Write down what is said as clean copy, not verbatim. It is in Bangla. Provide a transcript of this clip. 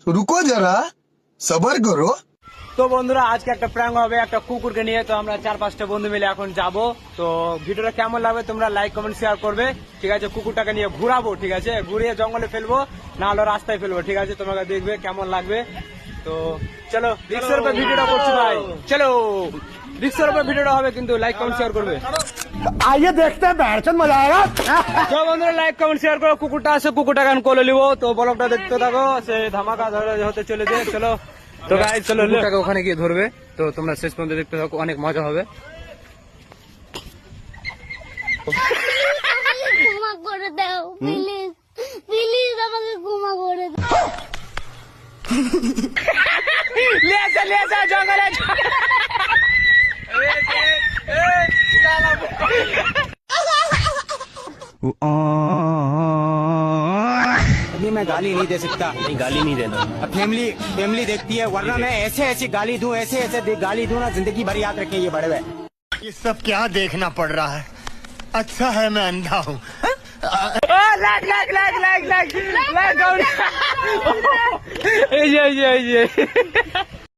रुको जरा सबर करो। তো বন্ধুরা আজকে একটা প্র্যাঙ্ক হবে একটা কুকুরকে নিয়ে। তো আমরা 4-5টা বন্ধু মিলে এখন যাব। তো ভিডিওটা কেমন লাগবে তোমরা লাইক কমেন্ট শেয়ার করবে, ঠিক আছে? কুকুরটাকে নিয়ে ঘুরাবো, ঠিক আছে? ঘুরিয়ে জঙ্গলে ফেলবো, না হলে রাস্তায় ফেলবো, ঠিক আছে? তোমরা দেখবে কেমন লাগবে। তো চলো রিক্সের উপর ভিডিওটা করছি ভাই, চলো রিক্সের উপর ভিডিওটা হবে, কিন্তু লাইক কমেন্ট শেয়ার করবে। आइए देखते हैं बैठचंद मजा आएगा। তো বন্ধুরা লাইক কমেন্ট শেয়ার করো। কুকুরটা আছে, কুকুরটাকে আমি কোলে নিবো। তো ব্লগটা দেখতে থাকো, সে ধামাকা ধরে হতে চলেছে। চলো তো গাইস চলো, কুকুরটাকে ওখানে গিয়ে ধরবে। তো তোমরা শেষ পর্যন্ত দেখতে থাকো, অনেক মজা হবে। ক্ষমা করে দাও প্লিজ, প্লিজ আমাকে ক্ষমা করে দাও। নিয়ে যা জঙ্গলে। अभी मैं गाली नहीं दे सकता। नहीं, गाली नहीं देना। अब फैमिली देखती है, वरना मैं ऐसे ऐसे गाली दूं, ऐसे ऐसे गाली दूं ना, जिंदगी भर याद रखें ये बड़े हुए। ये सब क्या देखना पड़ रहा है? अच्छा है मैं अंधा हूँ। লাগ এই যে